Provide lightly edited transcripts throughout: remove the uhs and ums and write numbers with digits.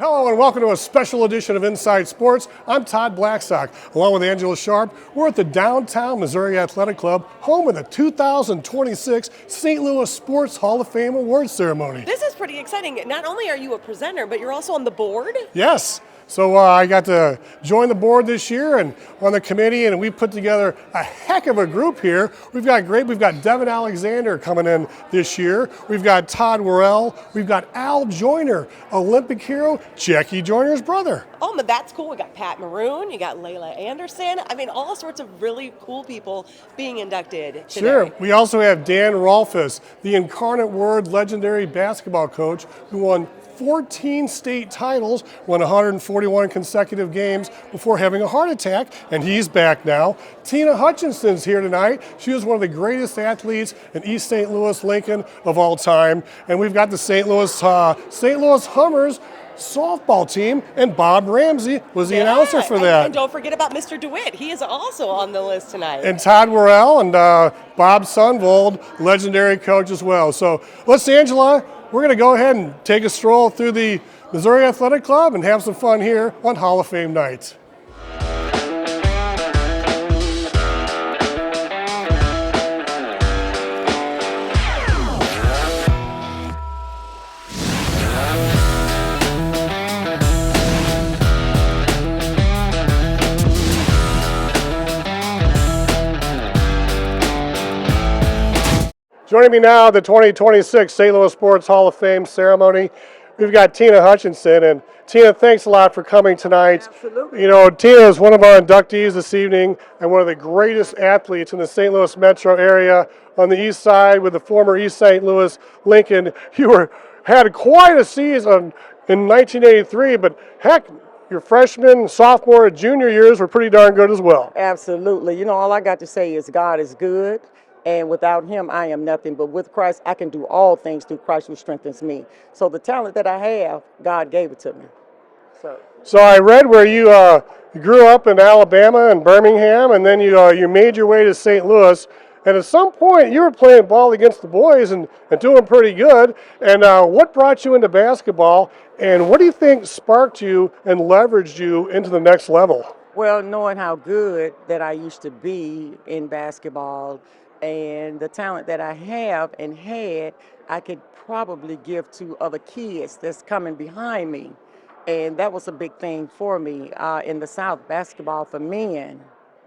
Hello and welcome to a special edition of Inside Sports. I'm Todd Blackstock, along with Angela Sharp. We're at the Downtown Missouri Athletic Club, home of the 2026 St. Louis Sports Hall of Fame Awards ceremony. This is pretty exciting. Not only are you a presenter, but you're also on the board? Yes. So I got to join the board this year and on the committee, and we put together a heck of a group here. We've got Devon Alexander coming in this year. We've got Todd Worrell. We've got Al Joyner, Olympic hero, Jackie Joyner's brother. Oh, but that's cool. We got Pat Maroon. You got Layla Anderson. I mean, all sorts of really cool people being inducted today. Sure. We also have Dan Rolfus, the incarnate word legendary basketball coach who won 14 state titles, won 141 consecutive games before having a heart attack, and he's back now. Tina Hutchinson's here tonight. She was one of the greatest athletes in East St. Louis Lincoln of all time. And we've got the St. Louis Hummers softball team, and Bob Ramsey was the announcer for that. And don't forget about Mr. DeWitt. He is also on the list tonight. And Todd Worrell and Bob Sunvold, legendary coach as well. So let's, Angela, we're going to go ahead and take a stroll through the Missouri Athletic Club and have some fun here on Hall of Fame night. Joining me now at the 2026 St. Louis Sports Hall of Fame ceremony, we've got Tina Hutchinson. And Tina, thanks a lot for coming tonight. Absolutely. You know, Tina is one of our inductees this evening and one of the greatest athletes in the St. Louis metro area on the east side with the former East St. Louis Lincoln. You had quite a season in 1983, but heck, your freshman, sophomore, and junior years were pretty darn good as well. Absolutely. You know, all I got to say is God is good. And without him, I am nothing. But with Christ, I can do all things through Christ who strengthens me. So the talent that I have, God gave it to me. So I read where you grew up in Alabama and Birmingham, and then you made your way to St. Louis. And at some point, you were playing ball against the boys and doing pretty good. And what brought you into basketball, and what do you think sparked you and leveraged you into the next level? Well, knowing how good that I used to be in basketball, and the talent that I have and had, I could probably give to other kids that's coming behind me. And that was a big thing for me. In the South, basketball for men,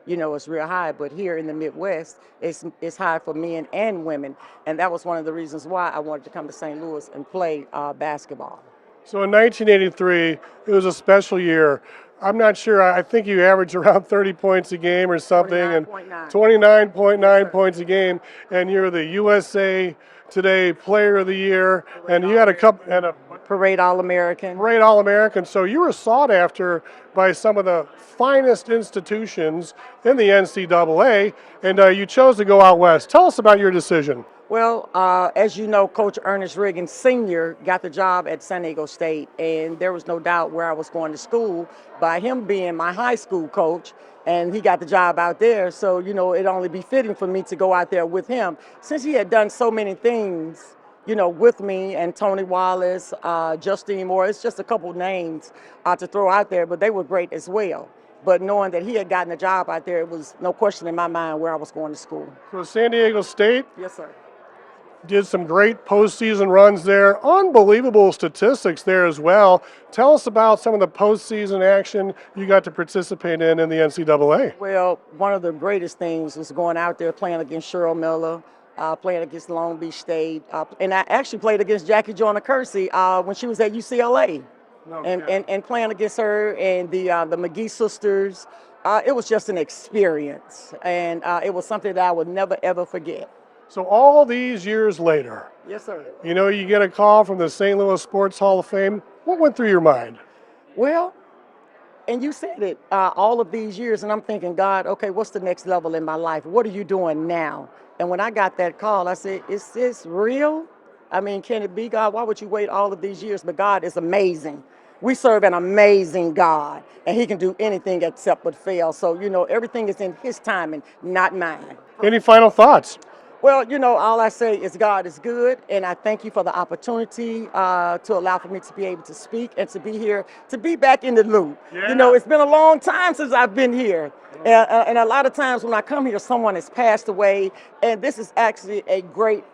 you know, it's real high, but here in the Midwest, it's high for men and women. And that was one of the reasons why I wanted to come to St. Louis and play basketball. So in 1983, it was a special year. I'm not sure. I think you averaged around 30 points a game or something, 29.9 points a game, and you're the USA Today Player of the Year, and you had a couple and a Parade All-American. Parade All-American. So you were sought after by some of the finest institutions in the NCAA, and you chose to go out west. Tell us about your decision. Well, as you know, Coach Ernest Riggins Sr. got the job at San Diego State, and there was no doubt where I was going to school by him being my high school coach, and he got the job out there. So, you know, it'd only be fitting for me to go out there with him since he had done so many things, you know, with me and Tony Wallace, Justine Moore. It's just a couple names to throw out there, but they were great as well. But knowing that he had gotten a job out there, it was no question in my mind where I was going to school. So San Diego State? Yes, sir. Did some great postseason runs there. Unbelievable statistics there as well. Tell us about some of the postseason action you got to participate in the NCAA. Well, one of the greatest things was going out there playing against Cheryl Miller, playing against Long Beach State, and I actually played against Jackie Joyner-Kersee when she was at UCLA, and playing against her and the McGee sisters. It was just an experience, and it was something that I would never, ever forget. So all these years later, yes, sir. You know, you get a call from the St. Louis Sports Hall of Fame. What went through your mind? Well, and you said it, all of these years, and I'm thinking, God, okay, what's the next level in my life? What are you doing now? And when I got that call, I said, is this real? I mean, can it be, God? Why would you wait all of these years? But God is amazing. We serve an amazing God, and he can do anything except but fail. So, you know, everything is in his timing, not mine. Any final thoughts? Well, all I say is God is good, and I thank you for the opportunity to allow for me to be able to speak and to be here, to be back in the loop. Yeah. It's been a long time since I've been here. And a lot of times when I come here, someone has passed away, and this is actually a great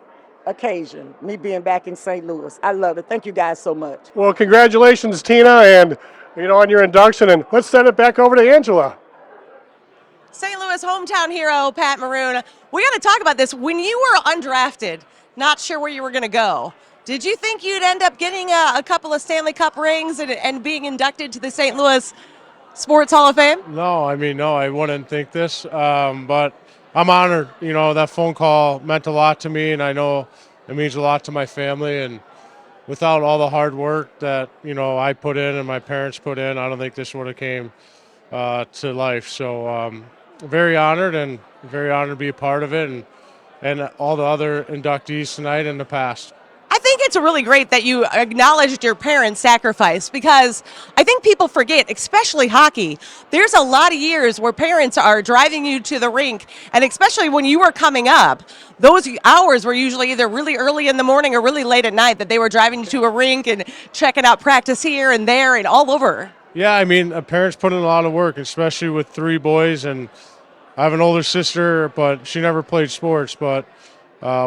occasion, me being back in St. Louis. I love it. Thank you guys so much. Well, congratulations, Tina, and on your induction. And let's send it back over to Angela. St. Louis hometown hero, Pat Maroon. We got to talk about this. When you were undrafted, not sure where you were going to go, did you think you'd end up getting a couple of Stanley Cup rings and being inducted to the St. Louis Sports Hall of Fame? No, no, I wouldn't think this. But I'm honored. That phone call meant a lot to me, and I know it means a lot to my family. And without all the hard work that, I put in and my parents put in, I don't think this would have came to life. So very honored and very honored to be a part of it and all the other inductees tonight and the past. I think it's really great that you acknowledged your parents' sacrifice, because I think people forget, especially hockey, there's a lot of years where parents are driving you to the rink, and especially when you were coming up, those hours were usually either really early in the morning or really late at night that they were driving you to a rink and checking out practice here and there and all over. Yeah, parents put in a lot of work, especially with 3 boys, and I have an older sister, but she never played sports, but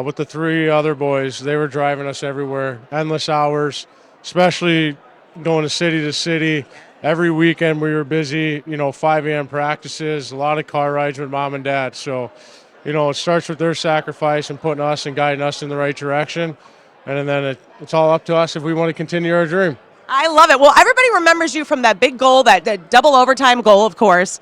with the 3 other boys, they were driving us everywhere, endless hours, especially going to city. Every weekend we were busy, 5 a.m. practices, a lot of car rides with mom and dad. So, it starts with their sacrifice and putting us and guiding us in the right direction. And then it's all up to us if we want to continue our dream. I love it. Well, everybody remembers you from that big goal, that double overtime goal, of course.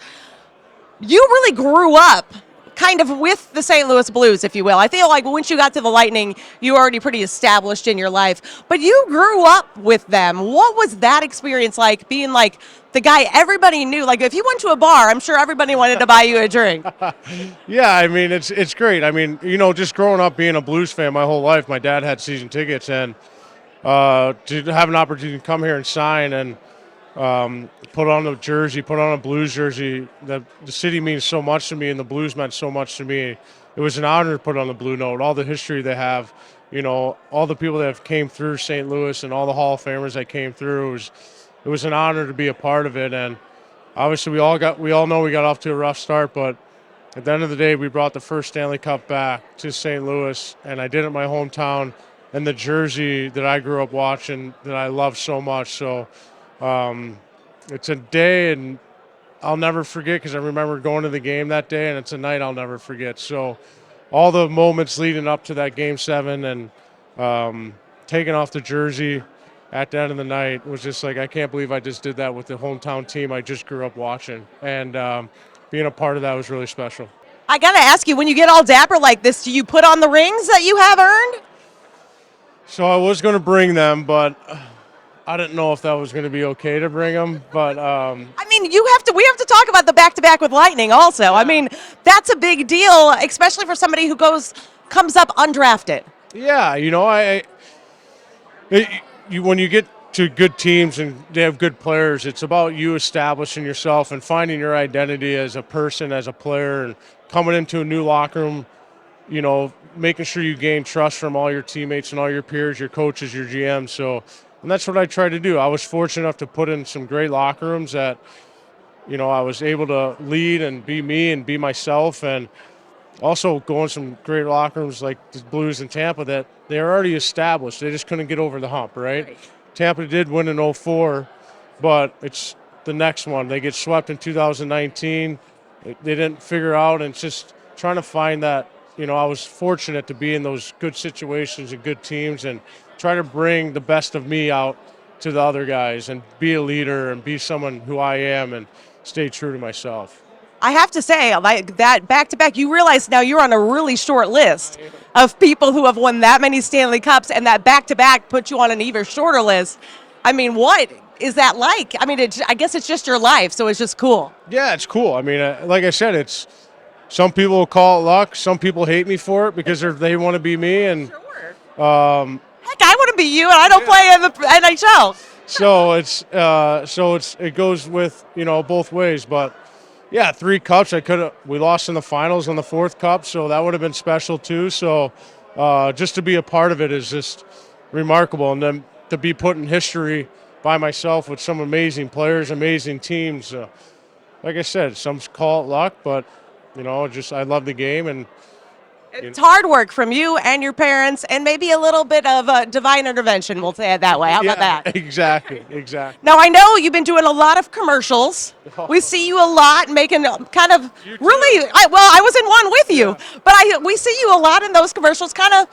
You really grew up kind of with the St. Louis Blues, if you will. I feel like once you got to the Lightning, you were already pretty established in your life. But you grew up with them. What was that experience like, being like the guy everybody knew? Like, if you went to a bar, I'm sure everybody wanted to buy you a drink. Yeah, it's great. Just growing up being a Blues fan my whole life, my dad had season tickets, and to have an opportunity to come here and sign and put on a jersey, put on a Blues jersey. The city means so much to me, and the Blues meant so much to me. It was an honor to put on the Blue Note. All the history they have, all the people that have came through St. Louis and all the Hall of Famers that came through. It was an honor to be a part of it. And obviously, we all know we got off to a rough start, but at the end of the day, we brought the first Stanley Cup back to St. Louis, and I did it in my hometown, and the jersey that I grew up watching that I love so much. So. It's a day, and I'll never forget, because I remember going to the game that day, and it's a night I'll never forget. So all the moments leading up to that Game 7 and taking off the jersey at the end of the night was just like, I can't believe I just did that with the hometown team I just grew up watching. And being a part of that was really special. I got to ask you, when you get all dapper like this, do you put on the rings that you have earned? So I was going to bring them, but I didn't know if that was going to be okay to bring them, but we have to talk about the back-to-back with Lightning also. That's a big deal, especially for somebody who comes up undrafted. Yeah, when you get to good teams and they have good players, it's about you establishing yourself and finding your identity as a person, as a player, and coming into a new locker room, making sure you gain trust from all your teammates and all your peers, your coaches, your GMs. And that's what I tried to do. I was fortunate enough to put in some great locker rooms that, I was able to lead and be me and be myself, and also go in some great locker rooms like the Blues in Tampa that they're already established. They just couldn't get over the hump, right? Tampa did win in 2004, but it's the next one. They get swept in 2019. They didn't figure out, and it's just trying to find that. I was fortunate to be in those good situations and good teams and try to bring the best of me out to the other guys and be a leader and be someone who I am and stay true to myself. I have to say, like that back-to-back, you realize now you're on a really short list of people who have won that many Stanley Cups, and that back-to-back puts you on an even shorter list. What is that like? I guess it's just your life, so it's just cool. Yeah, it's cool. Like I said, some people will call it luck. Some people hate me for it because they want to be me. And sure. Heck, I want to be you, and I don't play in the NHL. So it goes with both ways. But Yeah, 3 cups. We lost in the finals on the 4th cup, so that would have been special too. So just to be a part of it is just remarkable, and then to be put in history by myself with some amazing players, amazing teams. Like I said, some call it luck, but just I love the game, and It's hard work from you and your parents, and maybe a little bit of divine intervention. We'll say it that way. How about that? Exactly. Now, I know you've been doing a lot of commercials. We see you a lot making kind of really, I was in one with you, but we see you a lot in those commercials kind of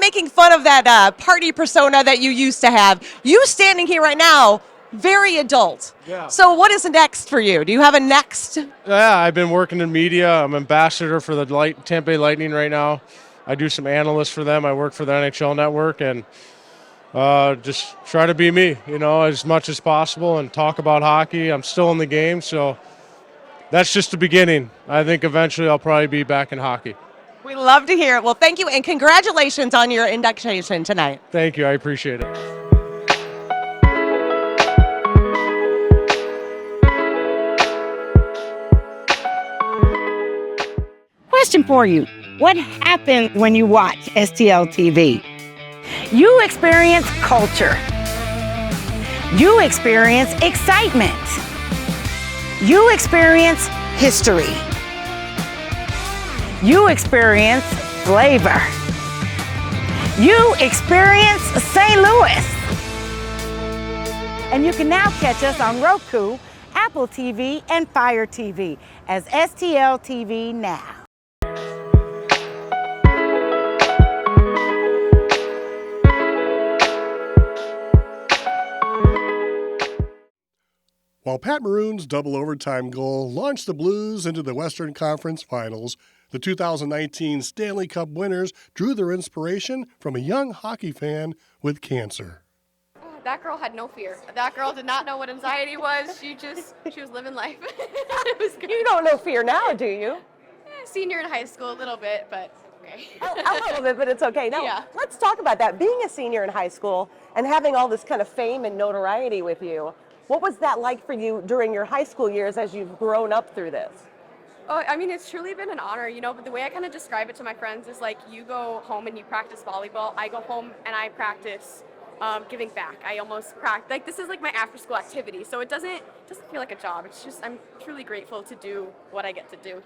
making fun of that party persona that you used to have. You standing here right now, very adult. Yeah. So what is next for you? Do you have a next? Yeah, I've been working in media. I'm ambassador for the Tampa Bay Lightning right now. I do some analysts for them. I work for the NHL Network, and just try to be me, as much as possible and talk about hockey. I'm still in the game, so that's just the beginning. I think eventually I'll probably be back in hockey. We love to hear it. Well, thank you, and congratulations on your induction tonight. Thank you. I appreciate it. Question for you. What happens when you watch STL TV? You experience culture. You experience excitement. You experience history. You experience flavor. You experience St. Louis. And you can now catch us on Roku, Apple TV, and Fire TV as STL TV Now. While Pat Maroon's double overtime goal launched the Blues into the Western Conference Finals, the 2019 Stanley Cup winners drew their inspiration from a young hockey fan with cancer. That girl had no fear. That girl did not know what anxiety was. She was living life. It was good. You don't know fear now, do you? Senior in high school, a little bit, but okay. A little bit, but it's okay. Now, Yeah. let's talk about that. Being a senior in high school and having all this kind of fame and notoriety with you, what was that like for you during your high school years as you've grown up through this? Oh, I mean, it's truly been an honor, but the way I kind of describe it to my friends is like you go home and you practice volleyball. I go home and I practice giving back. I almost practice, like this is like my after school activity. So it doesn't feel like a job. It's just, I'm truly grateful to do what I get to do,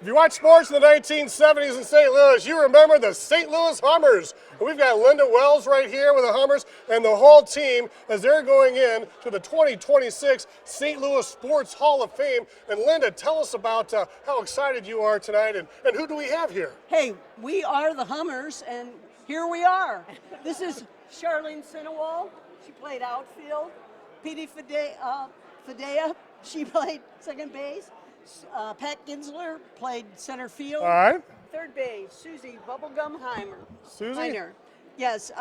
If you watch sports in the 1970s in St. Louis, you remember the St. Louis Hummers. And we've got Linda Wells right here with the Hummers and the whole team as they're going in to the 2026 St. Louis Sports Hall of Fame. And Linda, tell us about how excited you are tonight and who do we have here? Hey, we are the Hummers, and here we are. This is Charlene Sinowal. She played outfield. Petey Fadea, she played second base. Pat Ginsler played center field. All right. Third base, Susie Bubblegum Heimer. Susie? Heiner. Yes,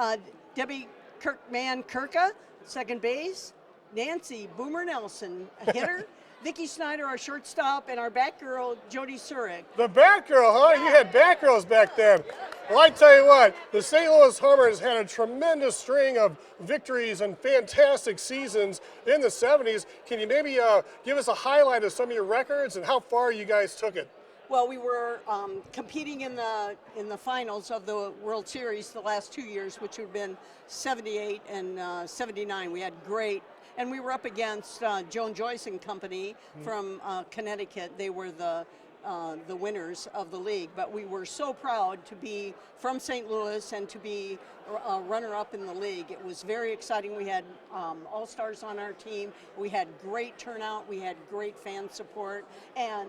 Debbie Kirkman-Kirka, second base. Nancy Boomer Nelson, a hitter. Vicki Snyder, our shortstop, and our back girl, Jody Surik. The Batgirl, huh? You had Batgirls back then. Well, I tell you what, the St. Louis Hummers had a tremendous string of victories and fantastic seasons in the 70s. Can you maybe give us a highlight of some of your records and how far you guys took it? Well, we were competing in the finals of the World Series the last 2 years, which would have been 78 and 79. We had great. And we were up against Joan Joyce and Company from Connecticut. They were the winners of the league. But we were so proud to be from St. Louis and to be a runner-up in the league. It was very exciting. We had all-stars on our team. We had great turnout. We had great fan support. And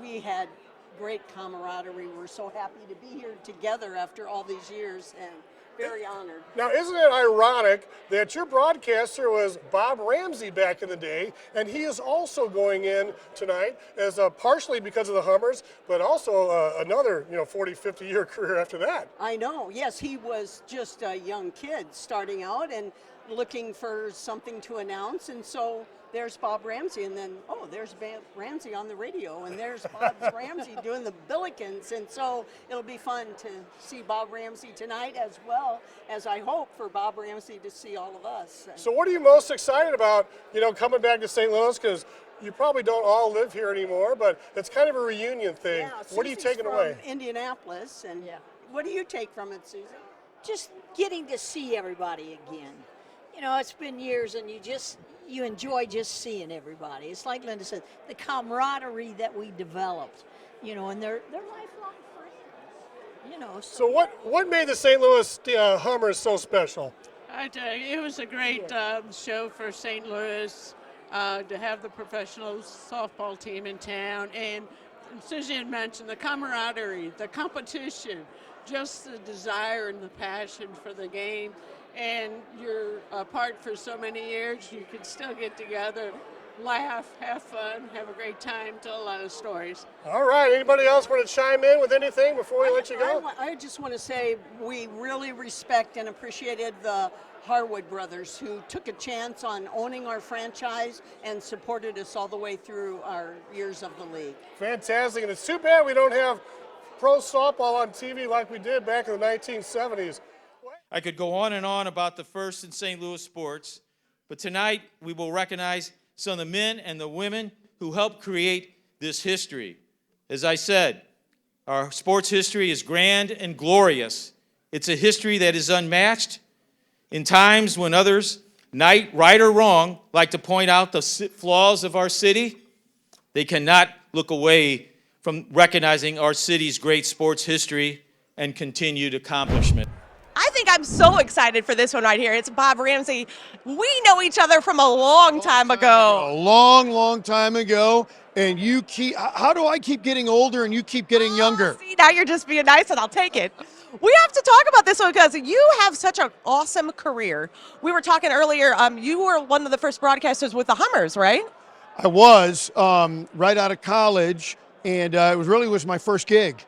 we had great camaraderie. We're so happy to be here together after all these years. And very honored. Now, isn't it ironic that your broadcaster was Bob Ramsey back in the day, and he is also going in tonight as partially because of the Hummers, but also another 40, 50-year career after that. I know. Yes, he was just a young kid starting out and looking for something to announce, and so there's Bob Ramsey, and then, there's Ramsey on the radio, and there's Bob Ramsey doing the Billikens, and so it'll be fun to see Bob Ramsey tonight, as well as I hope for Bob Ramsey to see all of us. So what are you most excited about, coming back to St. Louis? Because You probably don't all live here anymore, but it's kind of a reunion thing. Yeah, What are you Susie's taking from away? Indianapolis, and what do you take from it, Susie? Just getting to see everybody again. You know, it's been years, and you enjoy just seeing everybody. It's like Linda said, the camaraderie that we developed. You know, and they're lifelong friends. You know. So what made the St. Louis Hummers so special? I tell you, it was a great show for St. Louis to have the professional softball team in town. And Susie had mentioned the camaraderie, the competition, just the desire and the passion for the game. And you're apart for so many years, you can still get together, laugh, have fun, have a great time, tell a lot of stories. All right, anybody else want to chime in with anything before we let you go? I just want to say we really respect and appreciated the Harwood brothers who took a chance on owning our franchise and supported us all the way through our years of the league. Fantastic, and it's too bad we don't have pro softball on TV like we did back in the 1970s. I could go on and on about the first in St. Louis sports, but tonight we will recognize some of the men and the women who helped create this history. As I said, our sports history is grand and glorious. It's a history that is unmatched. In times when others, right or wrong, like to point out the flaws of our city, they cannot look away from recognizing our city's great sports history and continued accomplishment. I think I'm so excited for this one right here. It's Bob Ramsey. We know each other from a long time ago. A long time ago. And you keep, how do I keep getting older and you keep getting younger? See, now you're just being nice and I'll take it. We have to talk about this one because you have such an awesome career. We were talking earlier, you were one of the first broadcasters with the Hummers, right? I was right out of college, and it was my first gig.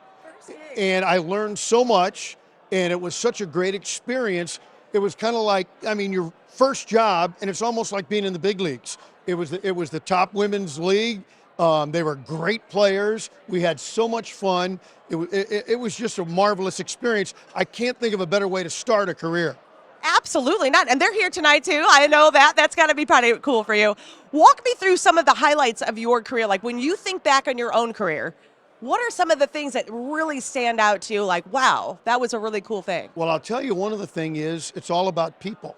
And I learned so much, and it was such a great experience. It was kind of like, your first job, and it's almost like being in the big leagues. It was the top women's league. They were great players. We had so much fun. It was just a marvelous experience. I can't think of a better way to start a career. Absolutely not. And they're here tonight too. I know that. That's got to be pretty cool for you. Walk me through some of the highlights of your career. Like when you think back on your own career, what are some of the things that really stand out to you? Like, wow, that was a really cool thing. Well, I'll tell you, one of the things is it's all about people.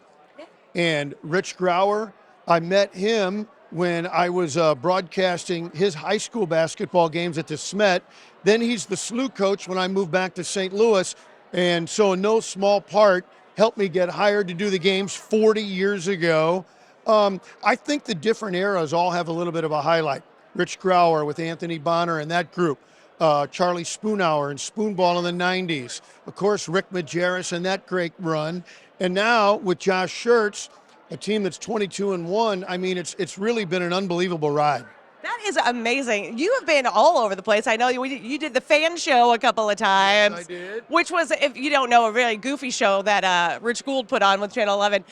And Rich Grauer, I met him when I was broadcasting his high school basketball games at the Smet. Then he's the SLU coach when I moved back to St. Louis. And so in no small part, helped me get hired to do the games 40 years ago. I think the different eras all have a little bit of a highlight. Rich Grauer with Anthony Bonner and that group. Charlie Spoonhour and Spoonball in the 90s. Of course, Rick Majerus and that great run. And now with Josh Schertz, a team that's 22-1, it's really been an unbelievable ride. That is amazing. You have been all over the place. I know you did the fan show a couple of times. Yes, I did. Which was, if you don't know, a really goofy show that Rich Gould put on with Channel 11.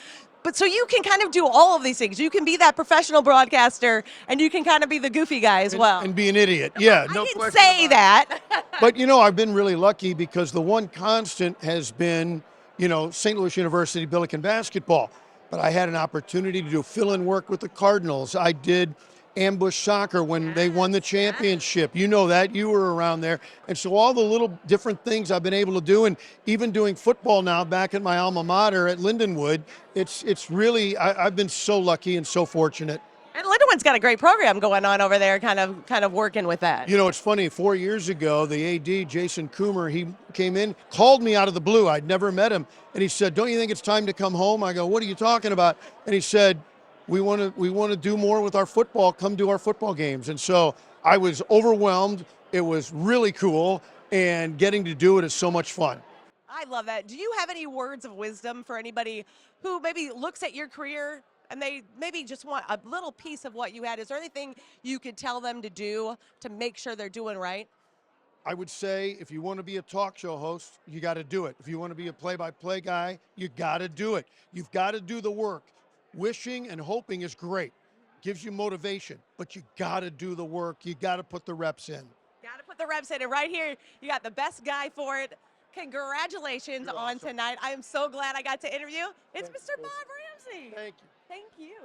But so you can kind of do all of these things. You can be that professional broadcaster, and you can kind of be the goofy guy as well. And be an idiot. Yeah, I no didn't question say about it. that. But, I've been really lucky because the one constant has been, St. Louis University Billiken basketball. But I had an opportunity to do fill-in work with the Cardinals. I did ambush soccer when they won the championship. You know that. You were around there. And so all the little different things I've been able to do, and even doing football now back at my alma mater at Lindenwood, it's really, I've been so lucky and so fortunate. And Lindenwood's got a great program going on over there, kind of working with that. It's funny, 4 years ago, the AD, Jason Coomer, he came in, called me out of the blue. I'd never met him. And he said, "Don't you think it's time to come home?" I go, "What are you talking about?" And he said, we want to do more with our football. Come to our football games. And so I was overwhelmed. It was really cool. And getting to do it is so much fun. I love that. Do you have any words of wisdom for anybody who maybe looks at your career and they maybe just want a little piece of what you had? Is there anything you could tell them to do to make sure they're doing right? I would say if you want to be a talk show host, you got to do it. If you want to be a play-by-play guy, you got to do it. You've got to do the work. Wishing and hoping is great. Gives you motivation, but you got to do the work. You got to put the reps in. Got to put the reps in. And right here, you got the best guy for it. Congratulations on tonight. I am so glad I got to interview. It's Mr. Bob Ramsey. Thank you. Thank you.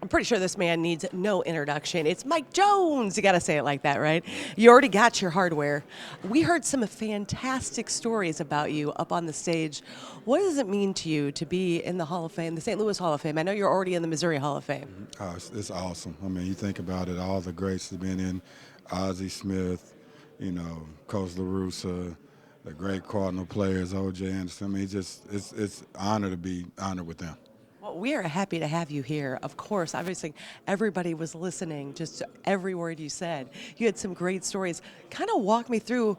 I'm pretty sure this man needs no introduction. It's Mike Jones. You got to say it like that, right? You already got your hardware. We heard some fantastic stories about you up on the stage. What does it mean to you to be in the Hall of Fame, the St. Louis Hall of Fame? I know you're already in the Missouri Hall of Fame. Oh, it's awesome. I mean, you think about it, all the greats have been in, Ozzie Smith, you know, Coach LaRussa, the great Cardinal players, O.J. Anderson. I mean, it's an honor to be honored with them. Well, we are happy to have you here. Of course, obviously, everybody was listening, just every word you said. You had some great stories. Kind of walk me through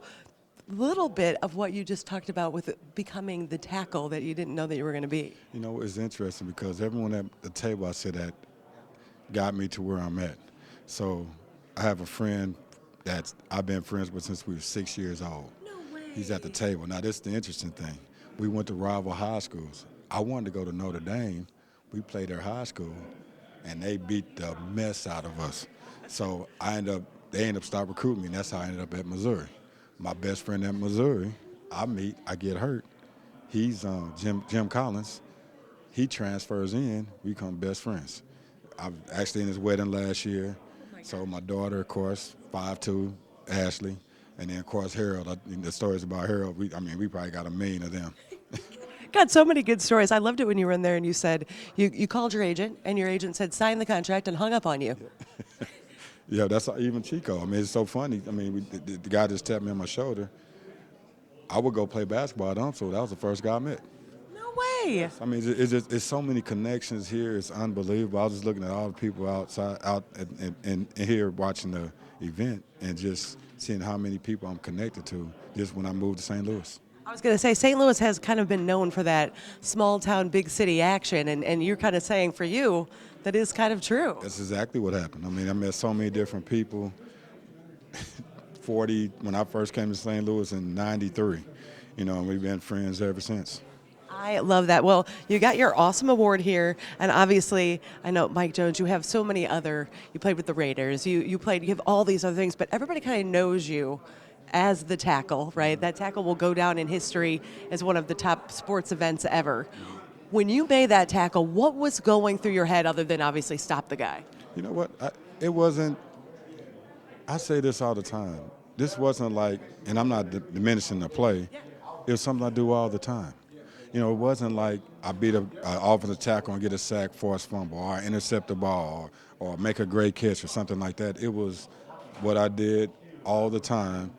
a little bit of what you just talked about with becoming the tackle that you didn't know that you were going to be. You know, it's interesting because everyone at the table I sit at got me to where I'm at. So I have a friend that I've been friends with since we were 6 years old. No way. He's at the table. Now, this is the interesting thing. We went to rival high schools. I wanted to go to Notre Dame. We played their high school, and they beat the mess out of us. So they ended up stopping recruiting me, and that's how I ended up at Missouri. My best friend at Missouri, I get hurt. He's Jim Collins. He transfers in, we become best friends. I was actually in his wedding last year. So my daughter, of course, 5'2", Ashley, and then, of course, Harold. The stories about Harold, we probably got 1 million of them. Got so many good stories. I loved it when you were in there and you said, you called your agent, and your agent said, sign the contract, and hung up on you. Yeah, that's even Chico. I mean, it's so funny. I mean, the guy just tapped me on my shoulder. I would go play basketball at so that was the first guy I met. No way. I mean, it's so many connections here. It's unbelievable. I was just looking at all the people out and here watching the event and just seeing how many people I'm connected to just when I moved to St. Louis. I was going to say, St. Louis has kind of been known for that small town, big city action, and you're kind of saying for you, that is kind of true. That's exactly what happened. I mean, I met so many different people. 40 when I first came to St. Louis in '93, you know, and we've been friends ever since. I love that. Well, you got your awesome award here, and obviously, I know, Mike Jones, you have so many other, you played with the Raiders, you have all these other things, but everybody kind of knows you as the tackle, right? That tackle will go down in history as one of the top sports events ever. When you made that tackle, what was going through your head other than obviously stop the guy? You know what? It wasn't, I say this all the time. This wasn't like, and I'm not diminishing the play, it was something I do all the time. You know, it wasn't like I beat an offensive tackle and get a sack, force fumble, or I intercept the ball, or make a great catch or something like that. It was what I did all the time.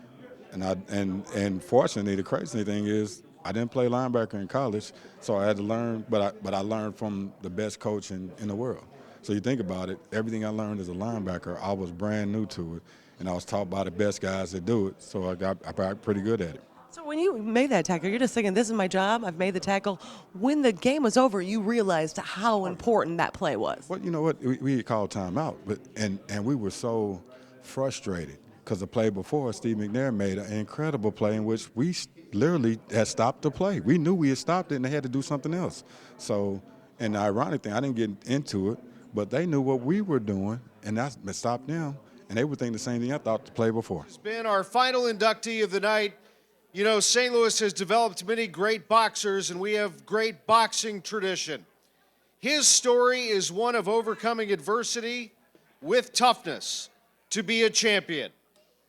And fortunately, the crazy thing is I didn't play linebacker in college, so I had to learn, but I learned from the best coach in the world. So you think about it, everything I learned as a linebacker, I was brand new to it, and I was taught by the best guys that do it, so I got pretty good at it. So when you made that tackle, you're just thinking, this is my job, I've made the tackle. When the game was over, you realized how important that play was. Well, you know what, we called timeout, and we were so frustrated because the play before, Steve McNair made an incredible play in which we literally had stopped the play. We knew we had stopped it and they had to do something else. So, and the ironic thing, I didn't get into it, but they knew what we were doing, and that stopped them, and they were thinking the same thing I thought the play before. It's been our final inductee of the night. You know, St. Louis has developed many great boxers, and we have great boxing tradition. His story is one of overcoming adversity with toughness to be a champion.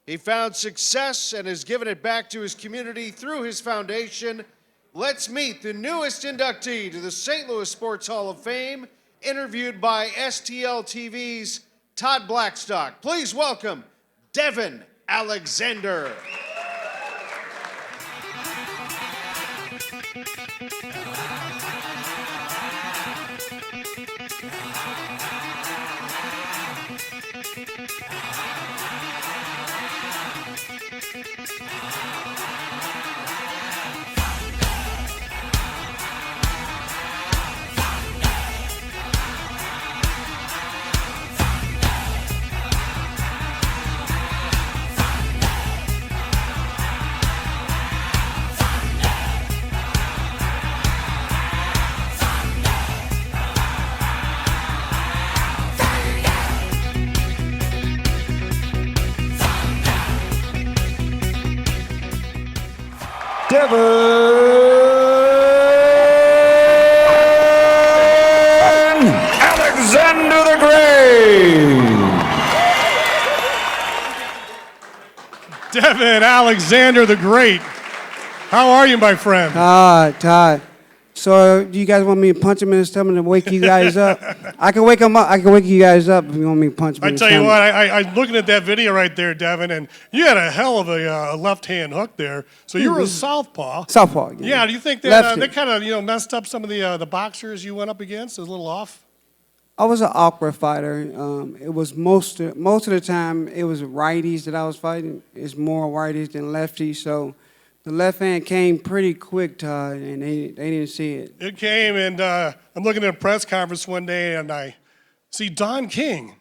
He found success and has given it back to his community through his foundation. Let's meet the newest inductee to the St. Louis Sports Hall of Fame, interviewed by STL TV's Todd Blackstock. Please welcome Devon Alexander. Devon Alexander the Great. Devon Alexander the Great. How are you, my friend? Todd. So do you guys want me to punch him in the stomach to wake you guys up? I can wake him up. I can wake you guys up if you want me to punch him in the stomach. I tell you what, I'm looking at that video right there, Devon, and you had a hell of a left-hand hook there. So you were a southpaw. Southpaw. Yeah. Do you think that kind of messed up some of the boxers you went up against? It was a little off. I was an awkward fighter. It was most of the time it was righties that I was fighting. It's more righties than lefties. So the left hand came pretty quick, Todd, and they didn't see it. It came, and I'm looking at a press conference one day, and I see Don King,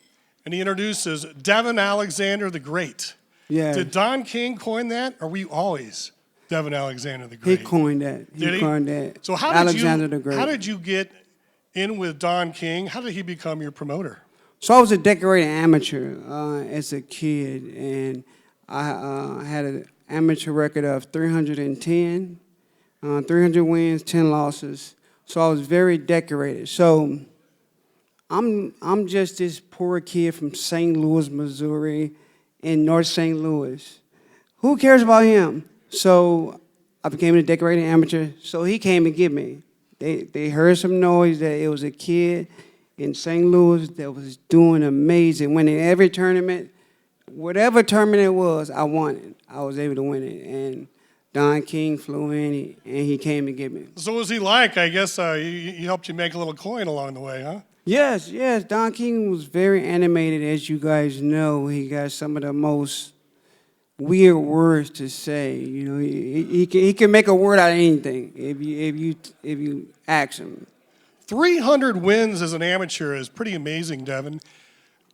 and he introduces Devon Alexander the Great. Yeah. Did Don King coin that, or were you always Devon Alexander the Great? He coined that. Did he? Coined that. So Alexander the Great. How did you get in with Don King? How did he become your promoter? So I was a decorated amateur as a kid, and I had an amateur record of 310, 300 wins, 10 losses. So I was very decorated. So I'm just this poor kid from St. Louis, Missouri, in North St. Louis. Who cares about him? So I became a decorated amateur. So he came and get me. They heard some noise that it was a kid in St. Louis that was doing amazing, winning every tournament. Whatever tournament it was, I won it. I was able to win it. And Don King flew in, and he came to get me. So what was he like? I guess he helped you make a little coin along the way, huh? Yes. Don King was very animated, as you guys know. He got some of the most weird words to say. You know, he can make a word out of anything if you ask him. 300 wins as an amateur is pretty amazing, Devon.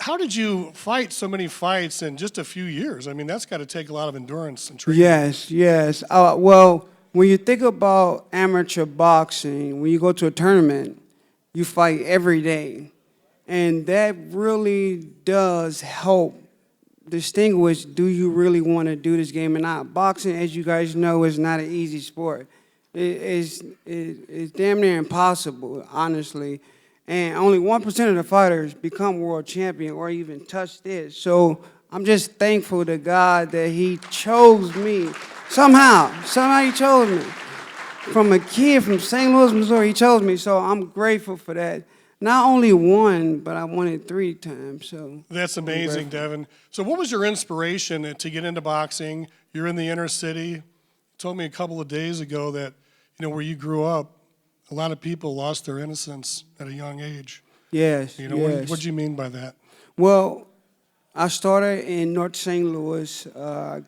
How did you fight so many fights in just a few years? I mean, that's got to take a lot of endurance and training. Yes. Well, when you think about amateur boxing, when you go to a tournament, you fight every day. And that really does help distinguish, do you really want to do this game or not? Boxing, as you guys know, is not an easy sport. It's damn near impossible, honestly. And only 1% of the fighters become world champion or even touch this. So I'm just thankful to God that he chose me. Somehow he chose me. From a kid from St. Louis, Missouri, he chose me. So I'm grateful for that. Not only one, but I won it 3 times. So that's amazing, Devon. So what was your inspiration to get into boxing? You're in the inner city. You told me a couple of days ago that, where you grew up, a lot of people lost their innocence at a young age. Yes. What do you mean by that? Well, I started in North St. Louis.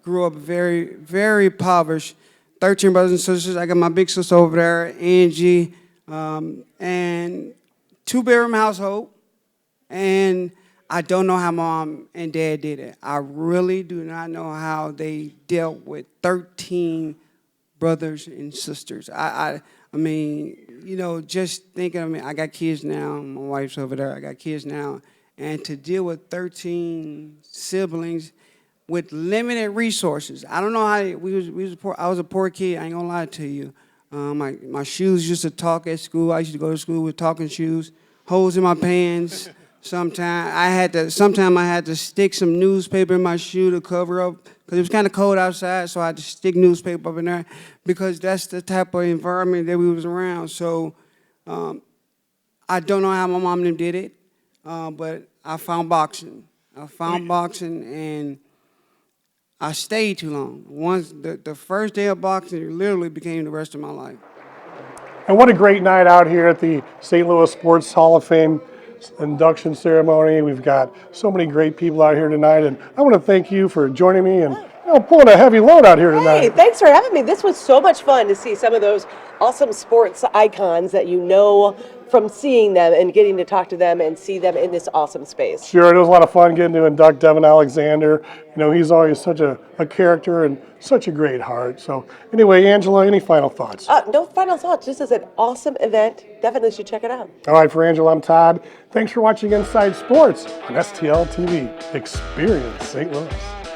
Grew up very, very impoverished. 13 brothers and sisters. I got my big sister over there, Angie, and 2-bedroom household. And I don't know how mom and dad did it. I really do not know how they dealt with 13 brothers and sisters. I mean, just thinking, I got kids now. My wife's over there. I got kids now. And to deal with 13 siblings with limited resources. I don't know how I was a poor kid. I ain't gonna lie to you. My shoes used to talk at school. I used to go to school with talking shoes, holes in my pants. Sometimes I had to stick some newspaper in my shoe to cover up because it was kind of cold outside, so I had to stick newspaper up in there because that's the type of environment that we was around. So I don't know how my mom and them did it, but I found boxing. And I stayed too long. Once the first day of boxing, it literally became the rest of my life. And what a great night out here at the St. Louis Sports Hall of Fame induction ceremony. We've got so many great people out here tonight, and I want to thank you for joining me and pulling a heavy load out here tonight. Hey, thanks for having me. This was so much fun to see some of those awesome sports icons that from seeing them and getting to talk to them and see them in this awesome space. Sure, it was a lot of fun getting to induct Devon Alexander. He's always such a character and such a great heart. So anyway, Angela, any final thoughts? No final thoughts. This is an awesome event. Definitely should check it out. All right, for Angela, I'm Todd. Thanks for watching Inside Sports on STL TV. Experience St. Louis.